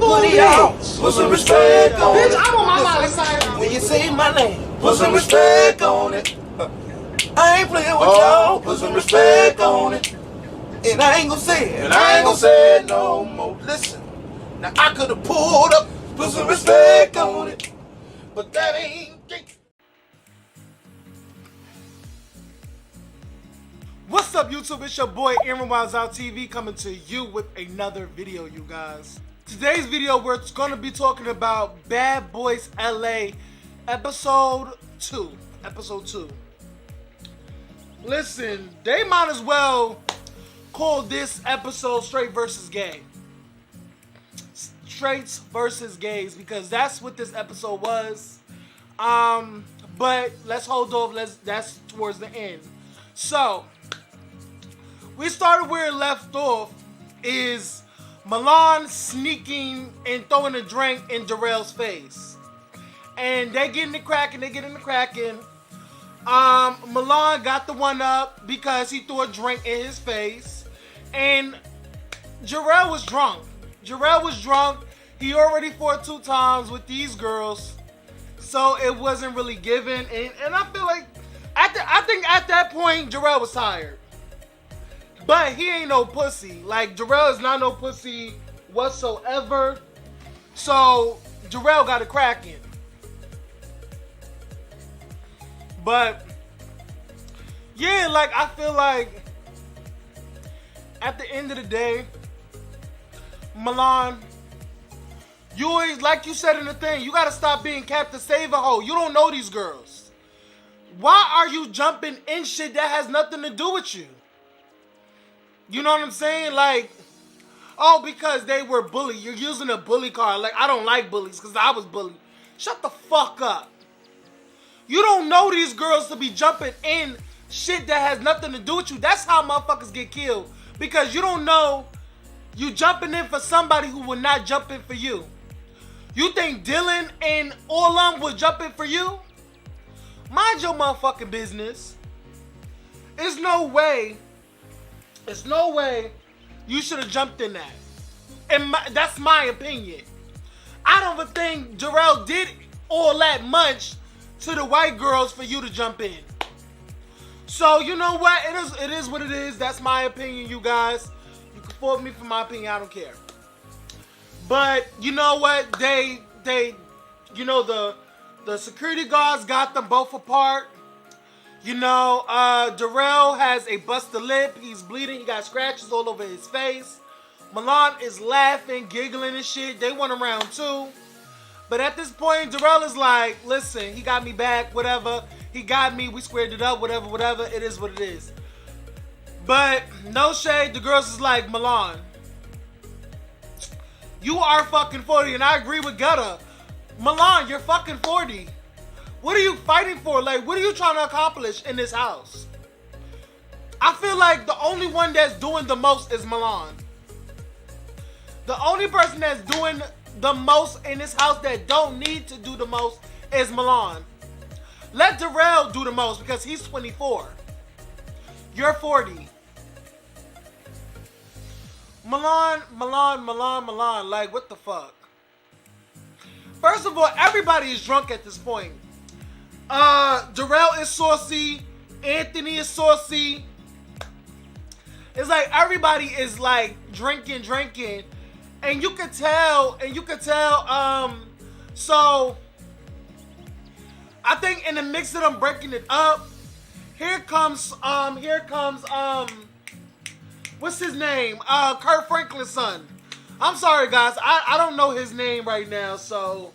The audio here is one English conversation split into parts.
put it on. Put some respect on it. Bitch, I'm on my mama's side. When you say my name, put some respect on it. I ain't playing with y'all. Put some respect on it. And I ain't gonna say it. And I ain't gonna say it no more. Listen, now I could have pulled up, put some respect on it, but that ain't. What's up, YouTube? It's your boy Aaron Wiles Out TV coming to you with another video, you guys. Today's video, we're gonna be talking about Bad Boys LA, episode 2. Listen, they might as well call this episode Straight versus Gay. Straights versus gays, because that's what this episode was. But let's hold off. That's towards the end. So we started where it left off, is Milan sneaking and throwing a drink in Darrell's face. And they get in the cracking. Milan got the one up because he threw a drink in his face. And Darrell was drunk. He already fought 2 times with these girls. So it wasn't really given. And I feel like, I think at that point, Darrell was tired. But he ain't no pussy. Like, Darrell is not no pussy whatsoever. So, Darrell got it cracking. But, yeah, like, I feel like at the end of the day, Milan, you always, like you said in the thing, you gotta stop being Captain Save-A-Ho. You don't know these girls. Why are you jumping in shit that has nothing to do with you? You know what I'm saying? Like, oh, because they were bullied. You're using a bully card. Like, I don't like bullies because I was bullied. Shut the fuck up. You don't know these girls to be jumping in shit that has nothing to do with you. That's how motherfuckers get killed. Because you don't know you jumping in for somebody who would not jump in for you. You think Dylan and Orlum would jump in for you? Mind your motherfucking business. There's no way you should have jumped in that. And that's my opinion. I don't even think Darrell did all that much to the white girls for you to jump in. So, you know what? It is what it is. That's my opinion, you guys. You can fault me for my opinion. I don't care. But, you know what? They you know, the security guards got them both apart. You know, Darrell has a busted lip. He's bleeding. He got scratches all over his face. Milan is laughing, giggling and shit. They went around too. But at this point, Darrell is like, listen, he got me back, whatever. He got me. We squared it up, whatever. It is what it is. But no shade. The girls is like, Milan, you are fucking 40. And I agree with Gutta. Milan, you're fucking 40. What are you fighting for? Like, what are you trying to accomplish in this house? I feel like the only one that's doing the most is Milan. The only person that's doing the most in this house that don't need to do the most is Milan. Let Darrell do the most because he's 24. You're 40. Milan. Like, what the fuck? First of all, everybody is drunk at this point. Darrell is saucy. Anthony is saucy. It's like everybody is like drinking. And you could tell, so I think in the mix of them breaking it up, here comes, what's his name? Kurt Franklin's son. I'm sorry guys, I don't know his name right now, so,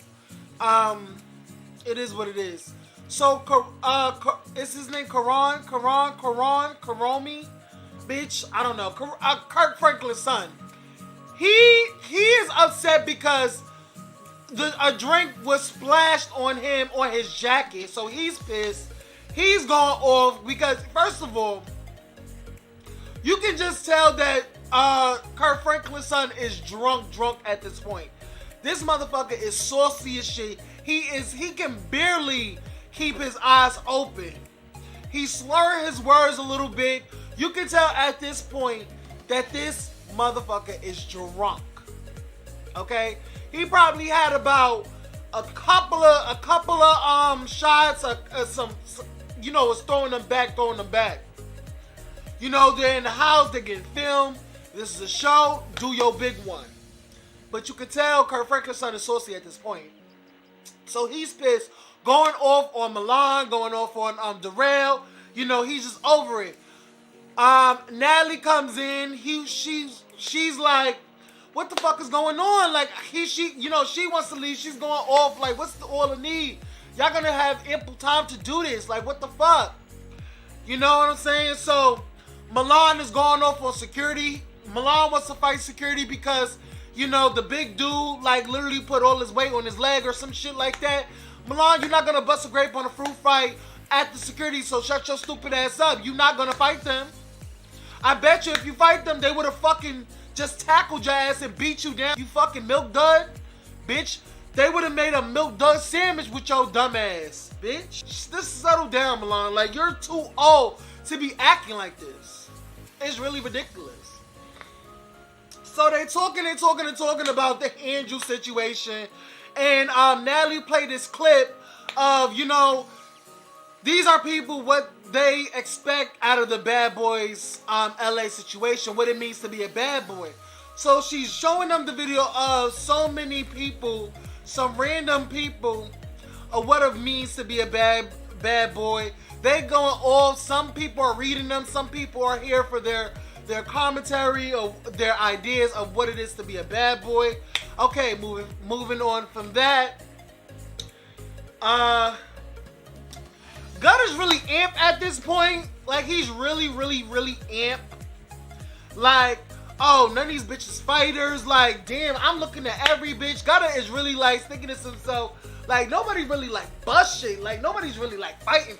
it is what it is. So, is his name Karomi? Bitch, I don't know. Kurt Franklin's son. He is upset because a drink was splashed on him on his jacket. So he's pissed. He's gone off because, first of all, you can just tell that Kurt Franklin's son is drunk at this point. This motherfucker is saucy as shit. He can barely keep his eyes open. He's slurring his words a little bit. You can tell at this point that this motherfucker is drunk. Okay, he probably had about a couple of shots, some, you know, was throwing them back. You know, they're in the house, they're getting filmed. This is a show. Do your big one. But you can tell Kurt Franklin's son is saucy at this point. So he's pissed, going off on Milan, going off on Darrell. You know, he's just over it. Natalie comes in. She's like, what the fuck is going on? Like, you know, she wants to leave. She's going off. Like, what's all the need? Y'all gonna have ample time to do this. Like, what the fuck? You know what I'm saying? So Milan is going off on security. Milan wants to fight security because, you know, the big dude, like, literally put all his weight on his leg or some shit like that. Milan, you're not gonna bust a grape on a fruit fight at the security, so shut your stupid ass up. You're not gonna fight them. I bet you if you fight them, they would have fucking just tackled your ass and beat you down. You fucking milk dud, bitch. They would have made a milk dud sandwich with your dumb ass, bitch. Just settle down, Milan. Like, you're too old to be acting like this. It's really ridiculous. So they talking about the Andrew situation. And Natalie played this clip of, you know, these are people, what they expect out of the Bad Boys LA situation, what it means to be a bad boy. So she's showing them the video of so many people, some random people, of what it means to be a bad boy. They going off. Some people are reading them. Some people are here for their commentary or their ideas of what it is to be a bad boy. Okay, moving on from that. Gutter's really amped at this point. Like, he's really amped. Like, oh, none of these bitches fighters. Like, damn, I'm looking at every bitch. Gutter is really, like, thinking to himself, like, nobody really, like, bust shit. Like, nobody's really, like, fighting.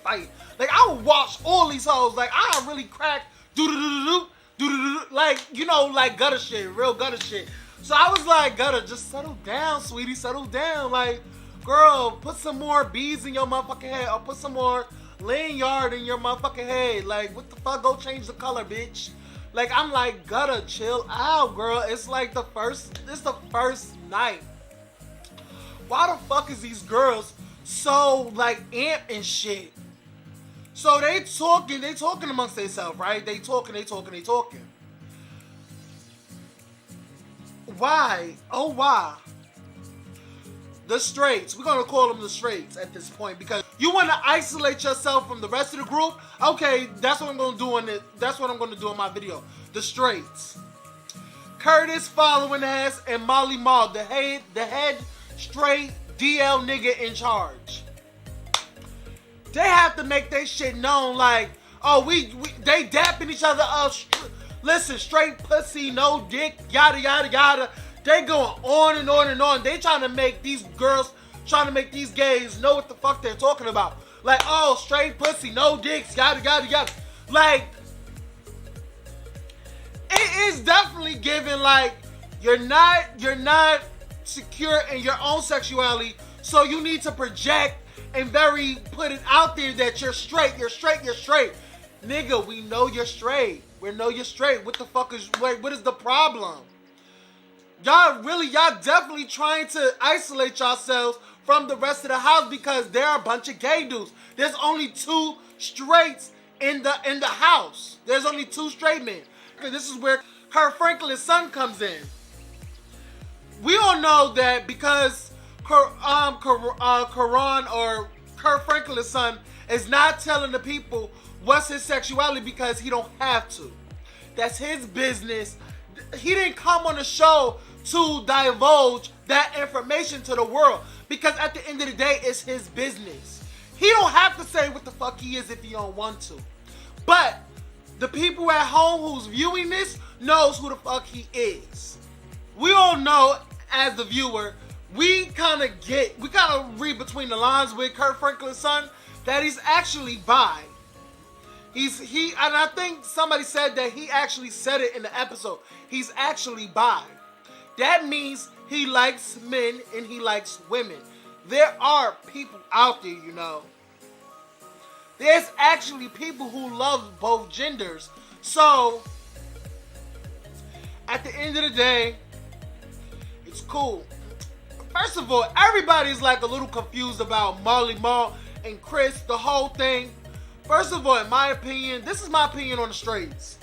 Like, I would watch all these hoes. Like, I really crack like, you know, like, gutter shit, real gutter shit. So I was like, Gutter, just settle down, sweetie, settle down. Like, girl, put some more beads in your motherfucking head, or put some more lanyard in your motherfucking head. Like, what the fuck? Go change the color, bitch. Like, I'm like, Gutter, chill out, girl. It's like the first night. Why the fuck is these girls so, like, amped and shit? So they talking amongst themselves, right? They talking. Why? Oh, why? The straights. We're gonna call them the straights at this point because you want to isolate yourself from the rest of the group. Okay, that's what I'm gonna do in it. That's what I'm gonna do in my video. The straights. Curtis following ass and Molly Mall, the head straight DL nigga in charge. They have to make their shit known, like, oh, they dapping each other up. Listen, straight pussy, no dick, yada yada yada. They going on and on and on. They trying to make these gays know what the fuck they're talking about. Like, oh, straight pussy, no dicks, yada yada yada. Like, it is definitely given like you're not secure in your own sexuality, so you need to project and put it out there that you're straight. Nigga, we know you're straight. We know you're straight. What the fuck what is the problem? Y'all definitely trying to isolate yourselves from the rest of the house because there are a bunch of gay dudes. There's only 2 straights in the house. There's only 2 straight men. This is where Kurt Franklin's son comes in. We all know that because Karan or Kurt Franklin's son is not telling the people what's his sexuality because he don't have to. That's his business. He didn't come on the show to divulge that information to the world because at the end of the day, it's his business. He don't have to say what the fuck he is if he don't want to. But the people at home who's viewing this knows who the fuck he is. We all know as the viewer, we kind of read between the lines with Kurt Franklin's son that he's actually bi. And I think somebody said that he actually said it in the episode. He's actually bi. That means he likes men and he likes women. There are people out there, you know. There's actually people who love both genders. So, at the end of the day, It's cool. First of all, everybody's like a little confused about Marley Marl and Chris, the whole thing. First of all, in my opinion, this is my opinion on the straights.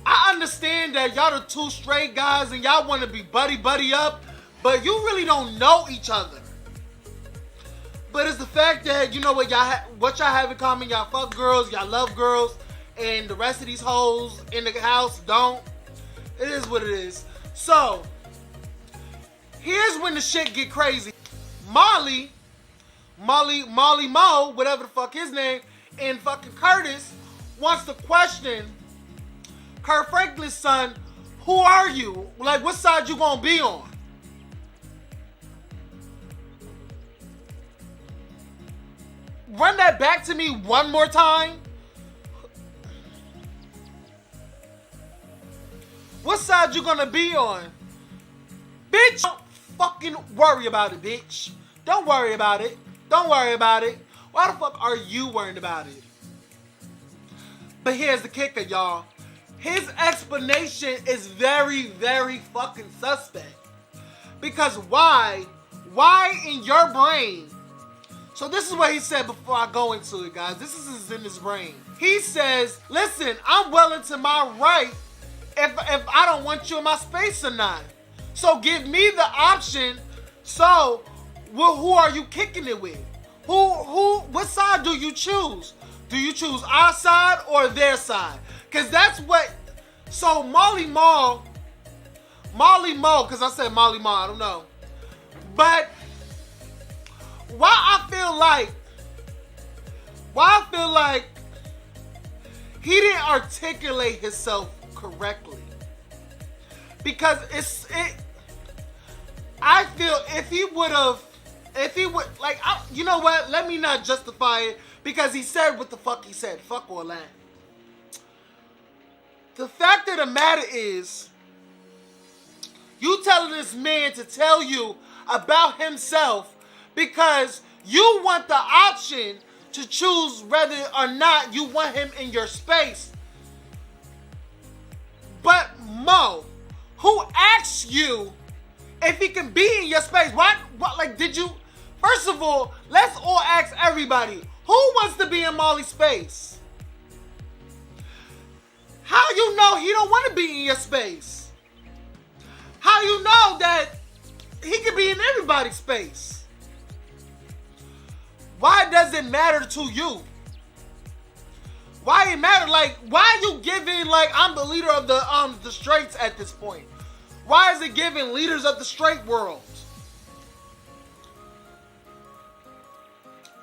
I understand that y'all the two straight guys and y'all want to be buddy up, but you really don't know each other. But it's the fact that, you know what y'all have in common, y'all fuck girls, y'all love girls, and the rest of these hoes in the house don't. It is what it is. So, here's when the shit get crazy. Marley Mo, whatever the fuck his name, and fucking Curtis wants to question Kirk Franklin's son, who are you? Like, what side you gonna be on? Run that back to me one more time. What side you gonna be on? Bitch, don't fucking worry about it, bitch. Don't worry about it. Don't worry about it. Why the fuck are you worrying about it? But here's the kicker, y'all. His explanation is very, very fucking suspect. Because why? Why in your brain? So this is what he said before I go into it, guys. This is in his brain. He says, listen, I'm well into my right if I don't want you in my space or not. So give me the option. So, well, who are you kicking it with? What side do you choose? Do you choose our side or their side? Because that's what, so Marley Marl, because I said Marley Marl, I don't know. But, why I feel like he didn't articulate himself correctly. Because I feel if he would, like, you know what? Let me not justify it because he said what the fuck he said. Fuck all that. The fact of the matter is, you telling this man to tell you about himself because you want the option to choose whether or not you want him in your space. But Mo, who asked you if he can be in your space? What like, did you? First of all, let's all ask everybody, who wants to be in Marley's space? How you know he don't want to be in your space? How you know that he can be in everybody's space? Why does it matter to you? Why it matter? Like, why you giving, like, I'm the leader of the straights at this point? Why is it giving leaders of the straight world?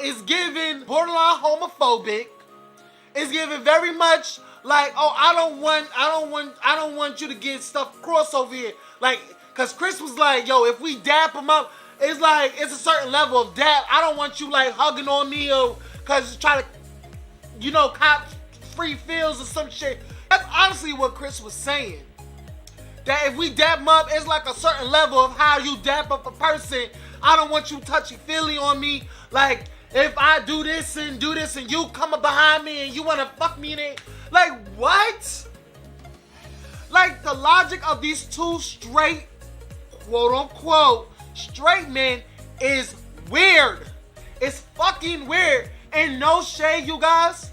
It's giving borderline homophobic. It's giving very much like, oh, I don't want you to get stuff crossed over here. Like, cause Chris was like, yo, if we dap him up, it's like, it's a certain level of dap. I don't want you like hugging on me or cause try to, you know, cop free feels or some shit. That's honestly what Chris was saying. That if we dap him up, it's like a certain level of how you dap up a person. I don't want you touchy-feely on me. Like, if I do this and you come up behind me and you want to fuck me in it. Like, what? Like, the logic of these two straight, quote-unquote, straight men is weird. It's fucking weird. And no shade, you guys.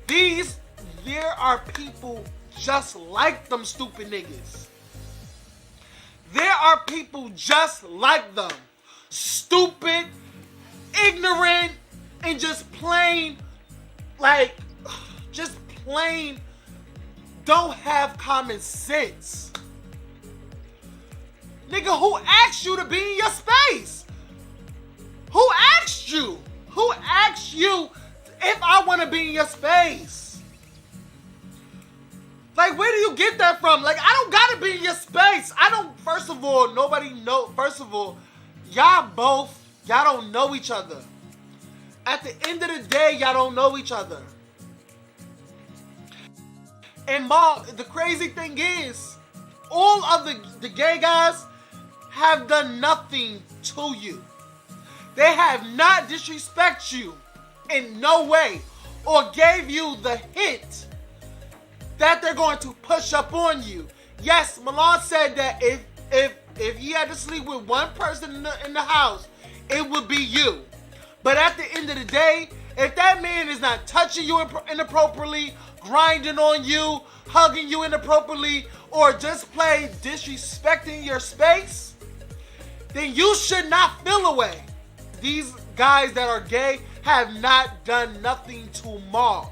There are people just like them stupid niggas. There are people just like them. Stupid, ignorant, and just plain, like, just plain don't have common sense. Nigga, who asked you to be in your space? Who asked you? Who asked you if I want to be in your space? Like, where do you get that from? Like, I don't gotta be in your space. First of all, y'all don't know each other. At the end of the day, y'all don't know each other. And Mom, the crazy thing is, all of the gay guys have done nothing to you. They have not disrespected you in no way or gave you the hint that they're going to push up on you. Yes, Milan said that if if he had to sleep with one person in the house, it would be you. But at the end of the day, if that man is not touching you inappropriately, grinding on you, hugging you inappropriately, or just plain disrespecting your space, then you should not feel away. These guys that are gay have not done nothing to Mo.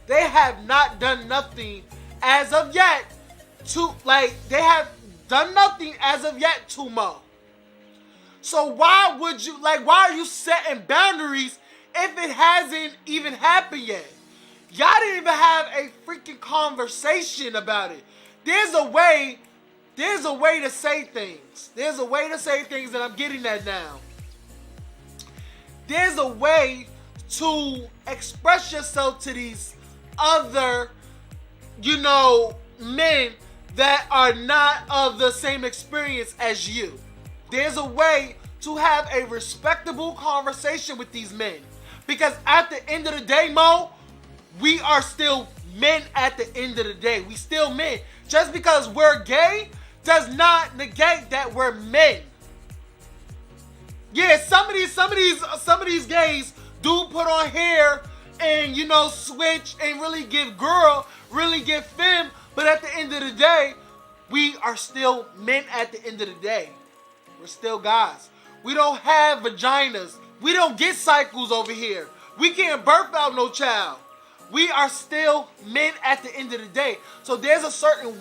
They have not done nothing as of yet they have done nothing as of yet to Mo. So why are you setting boundaries if it hasn't even happened yet? Y'all didn't even have a freaking conversation about it. There's a way to say things. There's a way to say things, and I'm getting that now. There's a way to express yourself to these other, men that are not of the same experience as you. There's a way to have a respectable conversation with these men. Because at the end of the day, Mo, we are still men at the end of the day. We still men. Just because we're gay does not negate that we're men. Yeah, some of these gays do put on hair and switch and really give femme, but at the end of the day, we are still men at the end of the day. We're still guys. We don't have vaginas. We don't get cycles over here. We can't birth out no child. We are still men at the end of the day. So there's a certain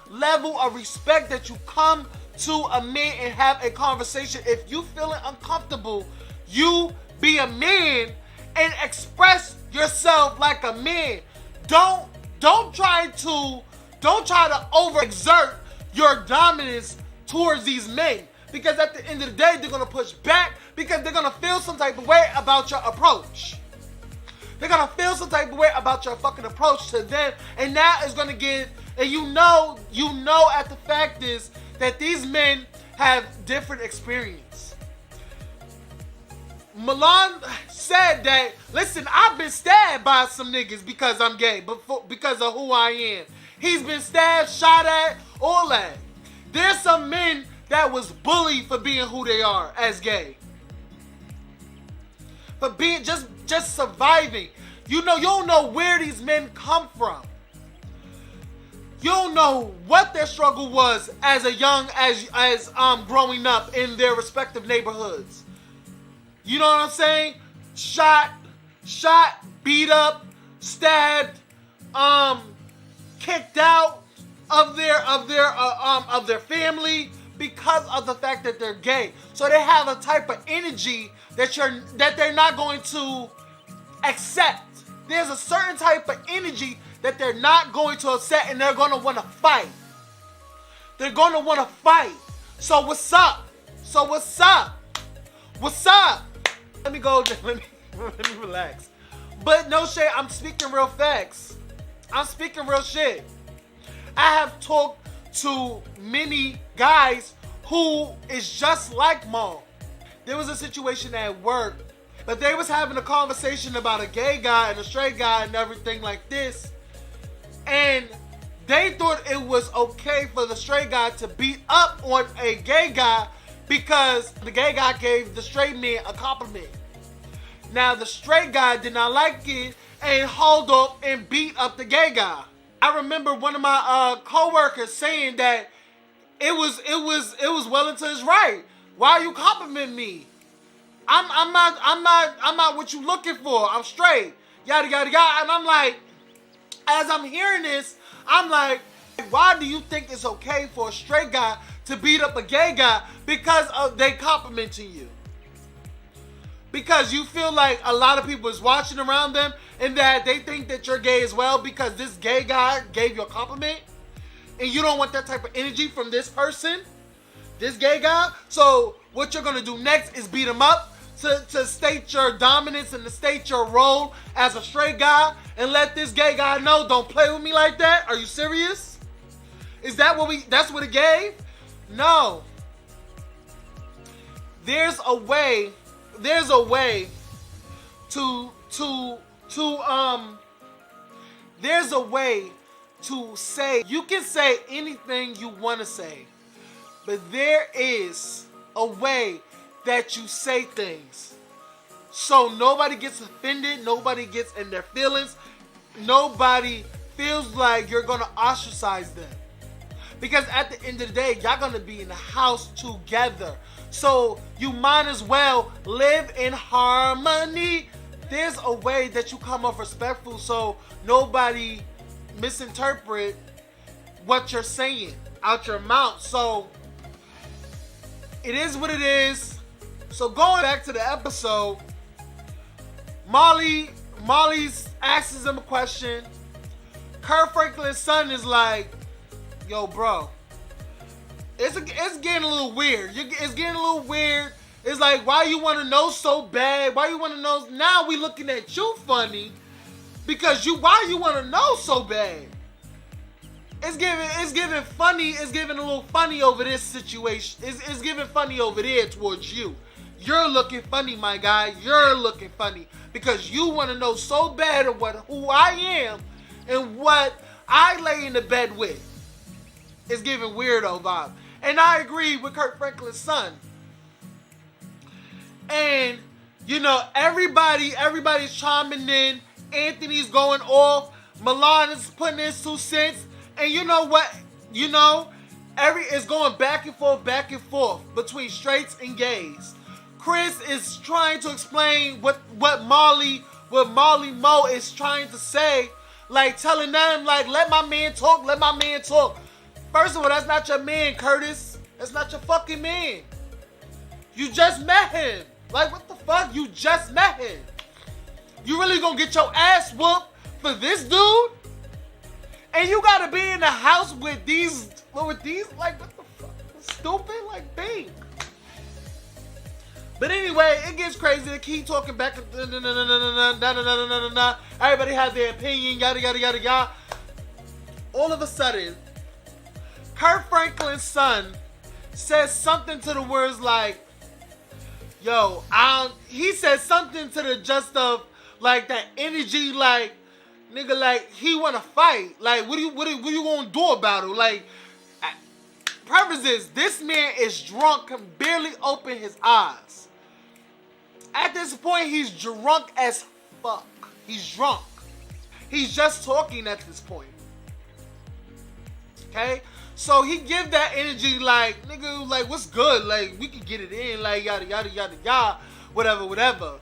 level of respect that you come to a man and have a conversation. If you feeling uncomfortable, you be a man and express yourself like a man. Don't try to overexert your dominance towards these men, because at the end of the day, they're gonna push back because they're gonna feel some type of way about your approach. They're gonna feel some type of way about your fucking approach to them, and that is gonna get. And at the fact is that these men have different experience. Milan said that, listen, I've been stabbed by some niggas because I'm gay, because of who I am. He's been stabbed, shot at, all that. There's some men that was bullied for being who they are as gay. For being just surviving. You don't know where these men come from. You don't know what their struggle was as growing up in their respective neighborhoods. You know what I'm saying? Shot, beat up, stabbed, kicked out of their family because of the fact that they're gay. So they have a type of energy that they're not going to accept. There's a certain type of energy that they're not going to accept, and they're going to want to fight. They're going to want to fight. So what's up? What's up? Let me go. Let me relax. But no shade. I'm speaking real facts. I'm speaking real shit. I have talked to many guys who is just like Mo. There was a situation at work, but they was having a conversation about a gay guy and a straight guy and everything like this. And they thought it was okay for the straight guy to beat up on a gay guy because the gay guy gave the straight man a compliment. Now the straight guy did not like it and hauled up and beat up the gay guy. I remember one of my co-workers saying that it was well into his right. Why are you complimenting me? I'm not what you looking for. I'm straight. Yada yada yada. And I'm like, as I'm hearing this, I'm like, why do you think it's okay for a straight guy to beat up a gay guy because they complimenting you? Because you feel like a lot of people is watching around them and that they think that you're gay as well because this gay guy gave you a compliment and you don't want that type of energy from this person, this gay guy. So what you're going to do next is beat him up to state your dominance and to state your role as a straight guy and let this gay guy know, don't play with me like that. Are you serious? Is that that's what it gave? No. There's a way to say, you can say anything you want to say, but there is a way that you say things. So nobody gets offended, nobody gets in their feelings, nobody feels like you're gonna ostracize them. Because at the end of the day, y'all gonna be in the house together. So you might as well live in harmony. There's a way that you come off respectful so nobody misinterpret what you're saying out your mouth. So it is what it is. So going back to the episode, Molly's asks him a question. Kirk Franklin's son is like, yo, bro, it's getting a little weird. It's getting a little weird. It's like, why you want to know so bad? Why you want to know? Now we looking at you funny because why you want to know so bad? It's giving funny. It's giving a little funny over this situation. It's giving funny over there towards you. You're looking funny, my guy. You're looking funny because you want to know so bad of who I am and what I lay in the bed with. It's giving weirdo vibe. And I agree with Kirk Franklin's son. And, you know, everybody's chiming in. Anthony's going off. Milan is putting his 2 cents. And you know what? You know, it's going back and forth between straights and gays. Chris is trying to explain what Molly Mo is trying to say. Like, telling them, like, let my man talk. First of all, that's not your man, Curtis. That's not your fucking man. You just met him. Like, what the fuck? You just met him. You really gonna get your ass whooped for this dude? And you gotta be in the house with these, like, what the fuck? Stupid? Like, bang. But anyway, it gets crazy. They keep talking back. Everybody has their opinion, yada, yada, yada, yada. All of a sudden, Kirk Franklin's son says something to the words like, yo, he said something to the just of, like, that energy, like, nigga, like, he wanna fight. Like, what you gonna do about it? Like, preface is, this man is drunk, can barely open his eyes. At this point, he's drunk as fuck. He's drunk. He's just talking at this point. Okay? So he give that energy like, nigga, like, what's good? Like, we can get it in, like, yada, yada, yada, yada, whatever.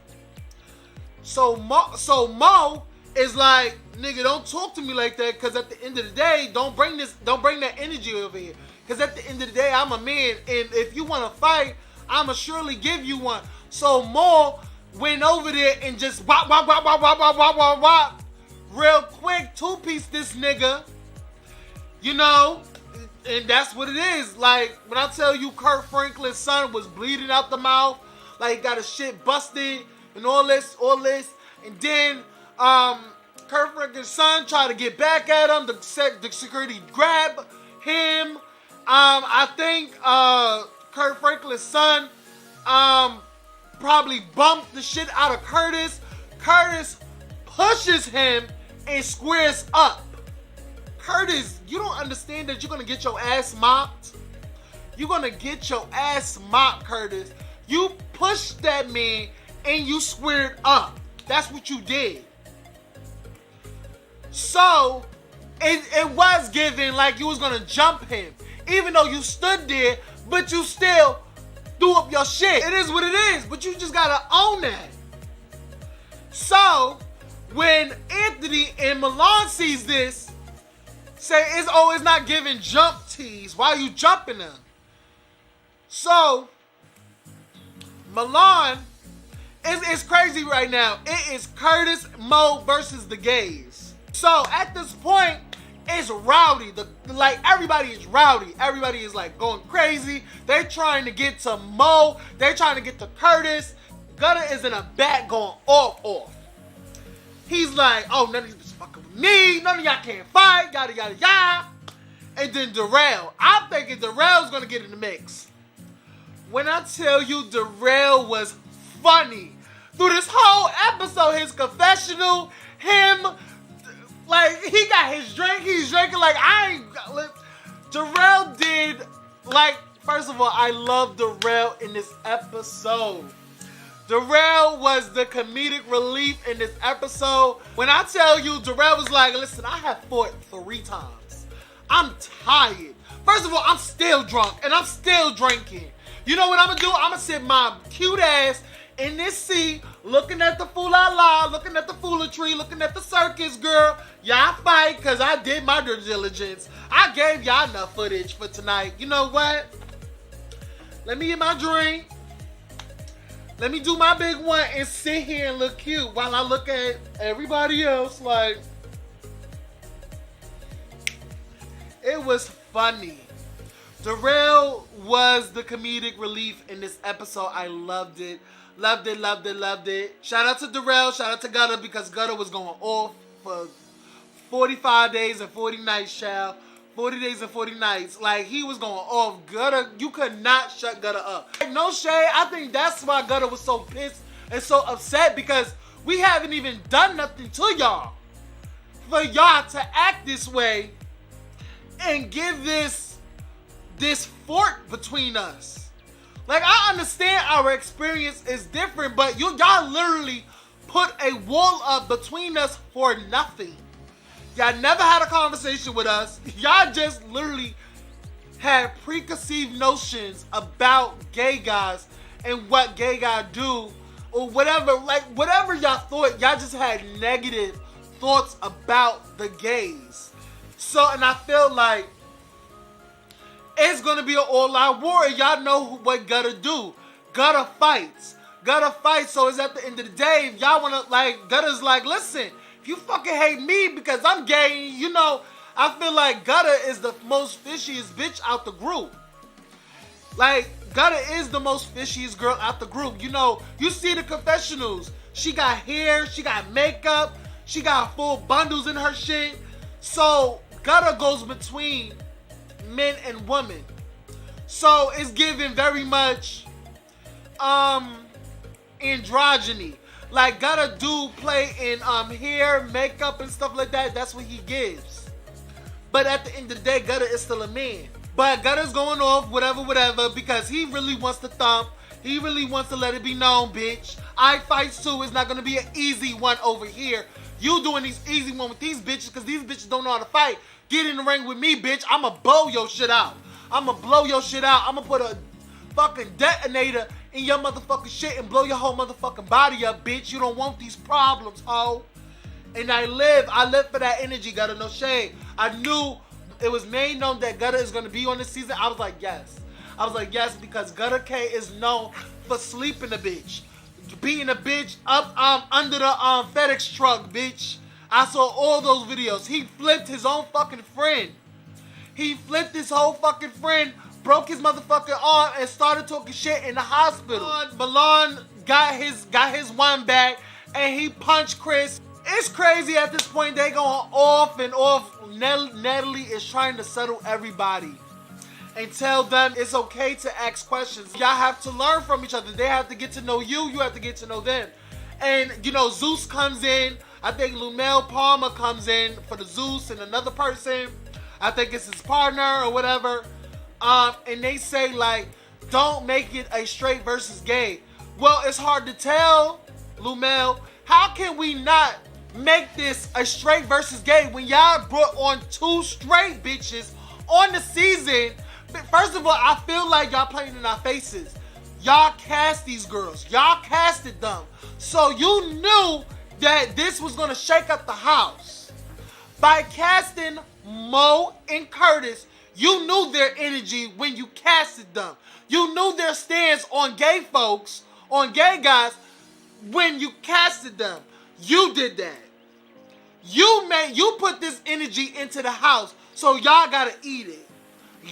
So Mo is like, nigga, don't talk to me like that, because at the end of the day, don't bring that energy over here. Because at the end of the day, I'm a man, and if you want to fight, I'ma surely give you one. So Mo went over there and just wop, real quick, 2-piece this nigga, you know. And that's what it is. Like, when I tell you Kirk Franklin's son was bleeding out the mouth, like, got his shit busted and all this. And then Kirk Franklin's son tried to get back at him. The security grabbed him. I think Kirk Franklin's son probably bumped the shit out of Curtis. Curtis pushes him and squares up. Curtis, you don't understand that you're going to get your ass mopped? You're going to get your ass mopped, Curtis. You pushed that man and you squared up. That's what you did. So, it was given like you was going to jump him. Even though you stood there, but you still threw up your shit. It is what it is, but you just got to own that. So, when Anthony and Milan sees this, say, it's not giving jump tees. Why are you jumping them? So, Milan, it's crazy right now. It is Curtis, Mo versus the gays. So, at this point, it's rowdy. Like, everybody is rowdy. Everybody is, like, going crazy. They're trying to get to Mo. They're trying to get to Curtis. Gunna is in a back going off. He's like, oh, none of you fucking with me. None of y'all can't fight. Yada, yada, yada. And then Darrell. I'm thinking Darrell's going to get in the mix. When I tell you Darrell was funny. Through this whole episode, his confessional, him Like, he got his drink, he's drinking like I ain't. Darrell did, like, first of all, I love Darrell in this episode. Darrell was the comedic relief in this episode. When I tell you, Darrell was like, listen, I have fought 3 times. I'm tired. First of all, I'm still drunk and I'm still drinking. You know what I'm gonna do? I'm gonna sit my cute ass in this seat, looking at the fool-la-la, looking at the foolery, looking at the circus, girl. Y'all fight, because I did my due diligence. I gave y'all enough footage for tonight. You know what? Let me get my drink. Let me do my big one and sit here and look cute while I look at everybody else like... It was funny. Darrell was the comedic relief in this episode. I loved it. Loved it, loved it, loved it. Shout out to Darrell. Shout out to Gutter, because Gutter was going off for 45 days and 40 nights, child. 40 days and 40 nights. Like, he was going off. Gutter, you could not shut Gutter up. Like, no shade. I think that's why Gutter was so pissed and so upset, because we haven't even done nothing to y'all. For y'all to act this way and give this fort between us. Like, I understand our experience is different, but y'all literally put a wall up between us for nothing. Y'all never had a conversation with us. Y'all just literally had preconceived notions about gay guys and what gay guys do or whatever. Like, whatever y'all thought, y'all just had negative thoughts about the gays. So, and I feel like it's going to be an all-out war, and y'all know what Gutter do. Gutter fights. Gutter fights, so it's at the end of the day, if y'all want to, like, Gutter's like, listen, if you fucking hate me because I'm gay, you know, I feel like Gutter is the most fishiest bitch out the group. Like, Gutter is the most fishiest girl out the group. You know, you see the confessionals. She got hair, she got makeup, she got full bundles in her shit. So, Gutter goes between men and women. So, it's given very much androgyny. Like, Gutter do play in hair, makeup, and stuff like that. That's what he gives. But at the end of the day, Gutter is still a man. But Gutter's going off, whatever, because he really wants to thump. He really wants to let it be known, bitch. I fights too. It's not going to be an easy one over here. You doing these easy one with these bitches because these bitches don't know how to fight. Get in the ring with me, bitch. I'ma blow your shit out. I'ma blow your shit out. I'ma put a fucking detonator in your motherfucking shit and blow your whole motherfucking body up, bitch. You don't want these problems, ho. And I live for that energy, Gutter, no shade. I knew it was made known that Gutter is going to be on this season. I was like, yes. I was like, yes, because Gutter K is known for sleeping a bitch. Being a bitch up under the FedEx truck, bitch. I saw all those videos. He flipped his own fucking friend. He flipped his whole fucking friend, broke his motherfucking arm, and started talking shit in the hospital. Milan got his one back, and he punched Chris. It's crazy at this point. They going off and off. Natalie is trying to settle everybody and tell them it's okay to ask questions. Y'all have to learn from each other. They have to get to know you. You have to get to know them. And, you know, Zeus comes in. I think Lumel Palmer comes in for the Zeus and another person. I think it's his partner or whatever. And they say, like, don't make it a straight versus gay. Well, it's hard to tell, Lumel. How can we not make this a straight versus gay when y'all brought on 2 straight bitches on the season? First of all, I feel like y'all playing in our faces. Y'all cast these girls. Y'all casted them. So you knew that this was going to shake up the house. By casting Mo and Curtis, you knew their energy when you casted them. You knew their stance on gay folks, on gay guys, when you casted them. You did that. You put this energy into the house, so y'all gotta eat it.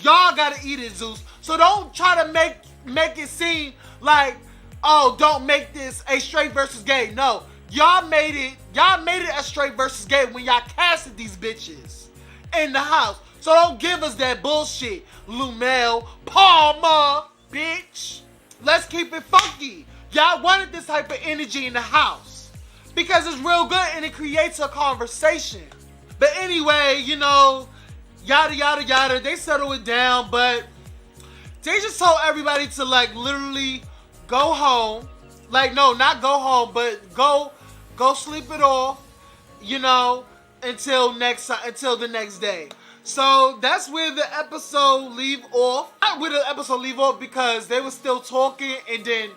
Y'all gotta eat it, Zeus. So don't try to make it seem like, oh, don't make this a straight versus gay. No, y'all made it a straight versus gay when y'all casted these bitches in the house. So don't give us that bullshit, Lumel Palmer, bitch. Let's keep it funky. Y'all wanted this type of energy in the house because it's real good and it creates a conversation. But anyway, you know, yada yada yada. They settle it down, but they just told everybody to like literally go home. Like, no, not go home, but go sleep it off, you know, until the next day. So that's where the episode leave off. Not where the episode leave off because they were still talking, and then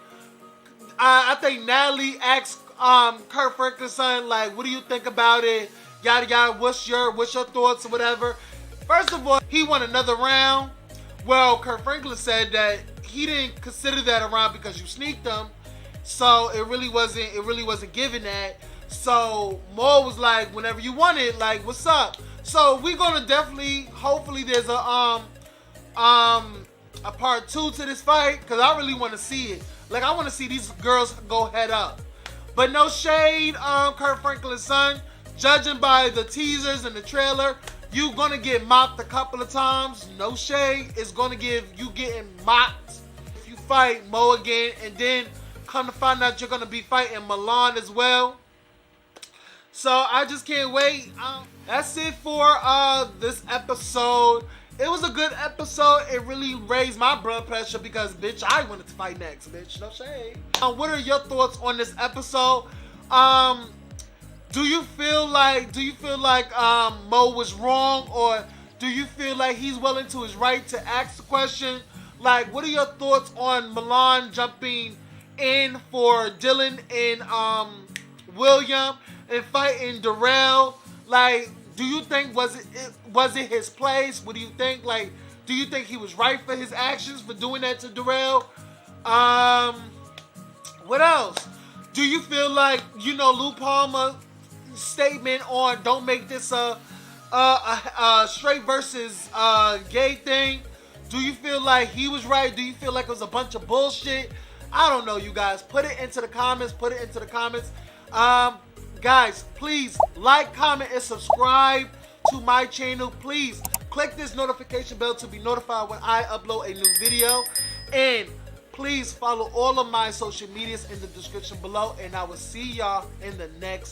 I think Natalie asked Kurt Franklin's son, like, what do you think about it? Yada yada. What's your thoughts or whatever? First of all, he won another round. Well, Kurt Franklin said that he didn't consider that a round because you sneaked them. So it really wasn't given that. So Mo was like, whenever you want it, like, what's up? So we're gonna definitely, hopefully there's a part 2 to this fight, because I really want to see it. Like, I want to see these girls go head up. But no shade, Kurt Franklin's son. Judging by the teasers and the trailer, you gonna get mocked a couple of times. No shade. It's gonna give you getting mocked if you fight Mo again, and then come to find out you're gonna be fighting Milan as well. So I just can't wait. That's it for this episode. It was a good episode. It really raised my blood pressure because, bitch, I wanted to fight next, bitch. No shade. What are your thoughts on this episode? Do you feel like Mo was wrong, or do you feel like he's well into his right to ask the question? Like, what are your thoughts on Milan jumping in for Dylan and William and fighting Darrell? Like, do you think was it his place? What do you think? Like, do you think he was right for his actions for doing that to Darrell? What else? Do you feel like, you know, Lou Palmer's statement on don't make this a straight versus gay thing? Do you feel like he was right? Do you feel like it was a bunch of bullshit? I don't know, you guys. Put it into the comments. Guys, please like, comment, and subscribe to my channel. Please click this notification bell to be notified when I upload a new video. And please follow all of my social medias in the description below. And I will see y'all in the next